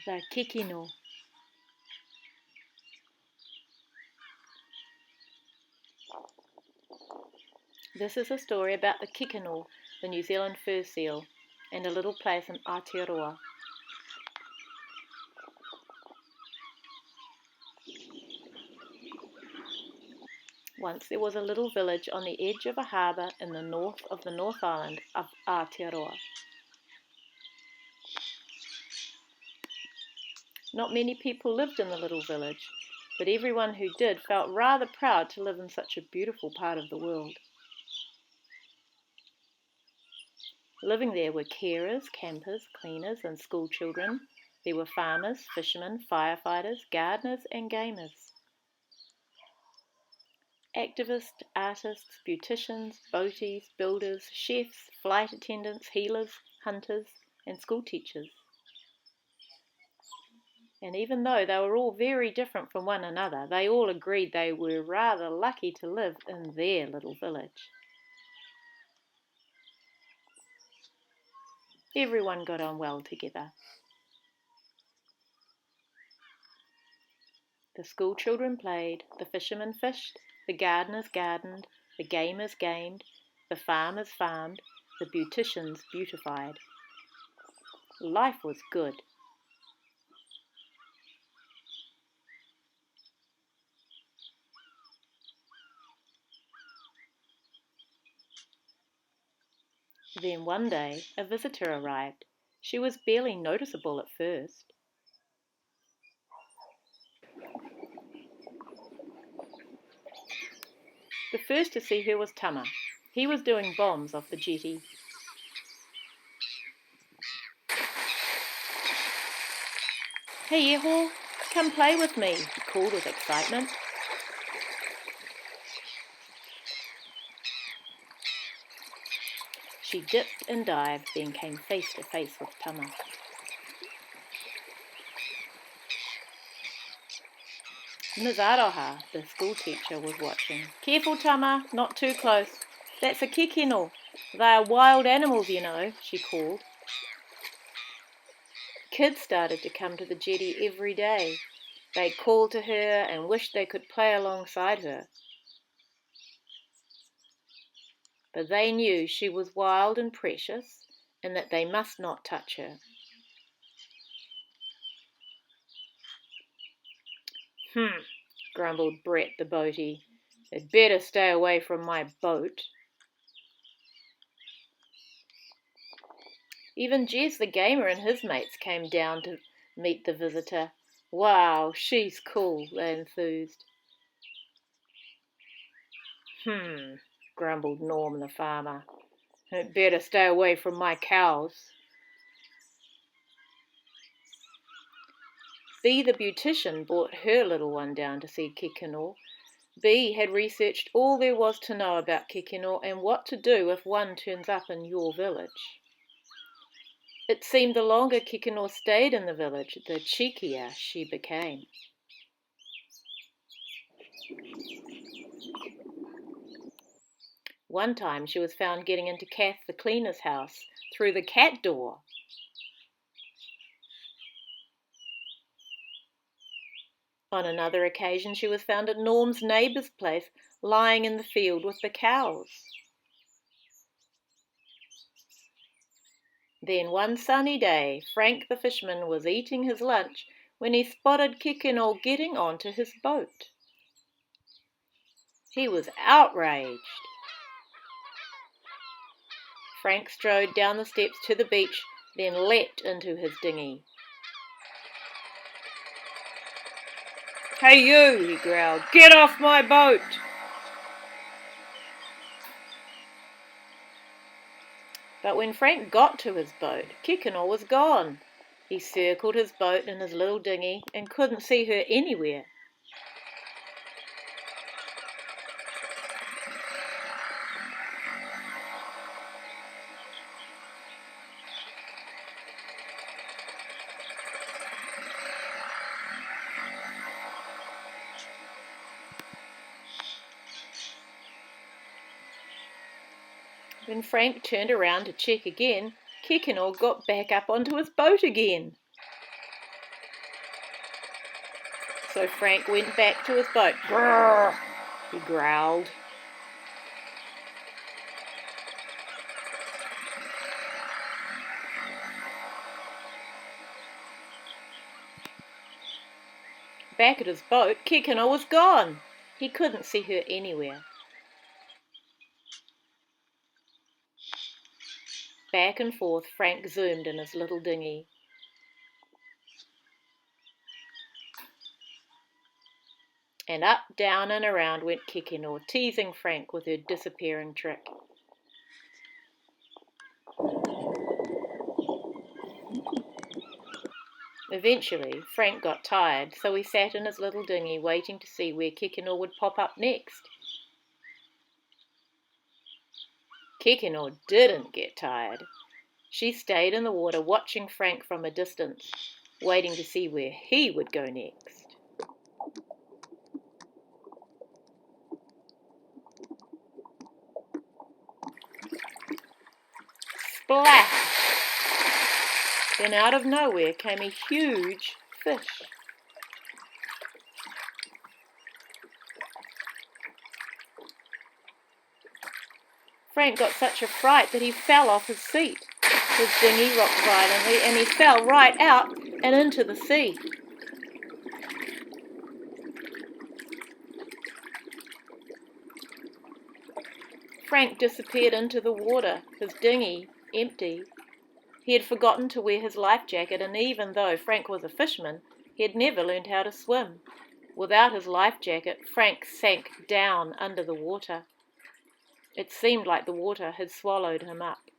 The Kekeno. This is a story about the Kekeno, the New Zealand fur seal, and a little place in Aotearoa. Once there was a little village on the edge of a harbour in the north of the North Island of Aotearoa. Not many people lived in the little village, but everyone who did felt rather proud to live in such a beautiful part of the world. Living there were carers, campers, cleaners, and school children. There were farmers, fishermen, firefighters, gardeners, and gamers. Activists, artists, beauticians, boaties, builders, chefs, flight attendants, healers, hunters, and school teachers. And even though they were all very different from one another, they all agreed they were rather lucky to live in their little village. Everyone got on well together. The school children played, the fishermen fished, the gardeners gardened, the gamers gamed, the farmers farmed, the beauticians beautified. Life was good. Then one day a visitor arrived. She was barely noticeable at first. The first to see her was Tama. He was doing bombs off the jetty. "Hey, Eho, come play with me," he called with excitement. She dipped and dived, then came face to face with Tama. Ms. Aroha, the school teacher, was watching. "Careful, Tama, not too close. That's a kekeno. They are wild animals, you know," she called. Kids started to come to the jetty every day. They called to her and wished they could play alongside her. But they knew she was wild and precious, and that they must not touch her. Grumbled Brett the boatie. "They'd better stay away from my boat." Even Jez the gamer and his mates came down to meet the visitor. "Wow, she's cool," they enthused. Grumbled Norm the farmer. "They'd better stay away from my cows." Bee the beautician brought her little one down to see Kekeno. Bee had researched all there was to know about Kekeno and what to do if one turns up in your village. It seemed the longer Kekeno stayed in the village, the cheekier she became. One time she was found getting into Kath the cleaner's house through the cat door. On another occasion she was found at Norm's neighbour's place, lying in the field with the cows. Then one sunny day, Frank the fisherman was eating his lunch when he spotted Kekeno getting onto his boat. He was outraged. Frank strode down the steps to the beach, then leapt into his dinghy. "Hey you," he growled, "get off my boat!" But when Frank got to his boat, Kekeno was gone. He circled his boat in his little dinghy and couldn't see her anywhere. When Frank turned around to check again, Kekeno got back up onto his boat again. So Frank went back to his boat. Grrr, he growled. Back at his boat, Kekeno was gone. He couldn't see her anywhere. Back and forth, Frank zoomed in his little dinghy. And up, down and around went Kekeno, teasing Frank with her disappearing trick. Eventually, Frank got tired, so he sat in his little dinghy waiting to see where Kekeno would pop up next. Kekeno didn't get tired. She stayed in the water watching Frank from a distance, waiting to see where he would go next. Splash! Then out of nowhere came a huge fish. Frank got such a fright that he fell off his seat. His dinghy rocked violently and he fell right out and into the sea. Frank disappeared into the water, his dinghy empty. He had forgotten to wear his life jacket, and even though Frank was a fisherman, he had never learned how to swim. Without his life jacket, Frank sank down under the water. It seemed like the water had swallowed him up.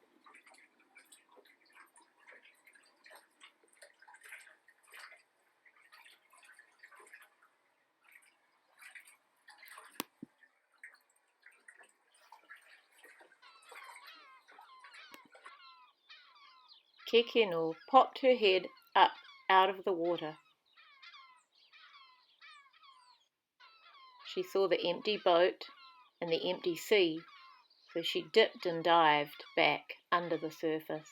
Kekeno popped her head up out of the water. She saw the empty boat and the empty sea, so she dipped and dived back under the surface.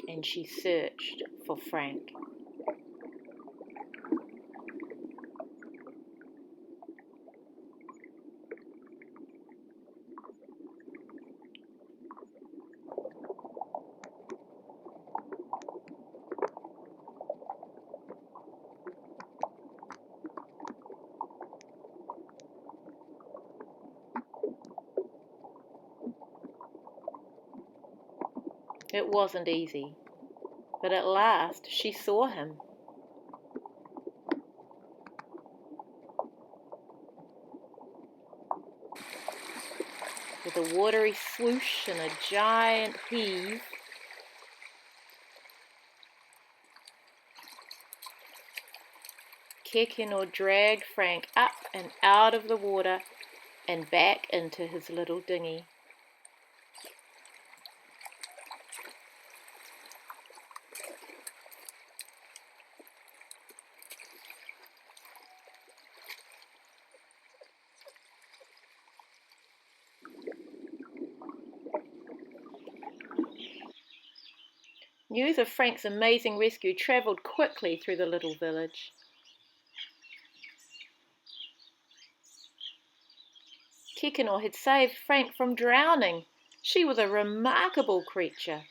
And she searched for Frank. It wasn't easy, but at last she saw him. With a watery swoosh and a giant heave, Kekeno dragged Frank up and out of the water and back into his little dinghy. News of Frank's amazing rescue travelled quickly through the little village. Kekeno had saved Frank from drowning. She was a remarkable creature.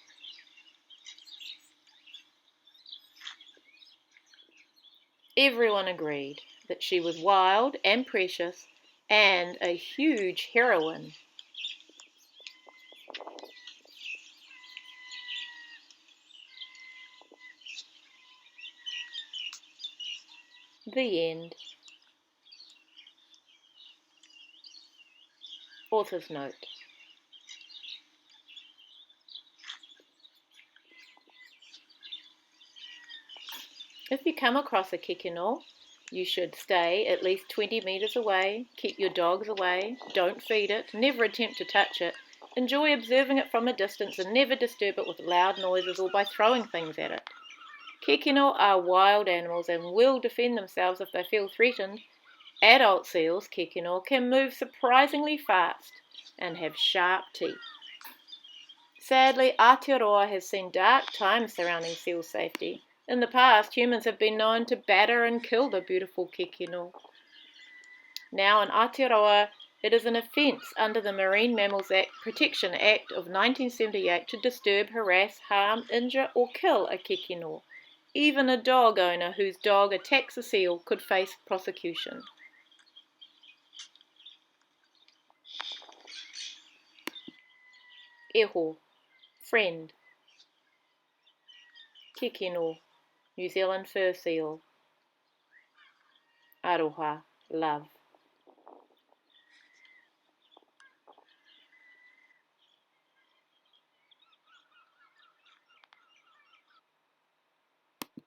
Everyone agreed that she was wild and precious and a huge heroine. The end. Author's note. If you come across a kekeno, you should stay at least 20 meters away, keep your dogs away, don't feed it, never attempt to touch it, enjoy observing it from a distance and never disturb it with loud noises or by throwing things at it. Kekeno are wild animals and will defend themselves if they feel threatened. Adult seals, kekeno, can move surprisingly fast and have sharp teeth. Sadly, Aotearoa has seen dark times surrounding seal safety. In the past, humans have been known to batter and kill the beautiful kekeno. Now in Aotearoa, it is an offence under the Marine Mammals Protection Act of 1978 to disturb, harass, harm, injure or kill a kekeno. Even a dog owner whose dog attacks a seal could face prosecution. Eho, friend. Kekeno, New Zealand fur seal. Aroha, love.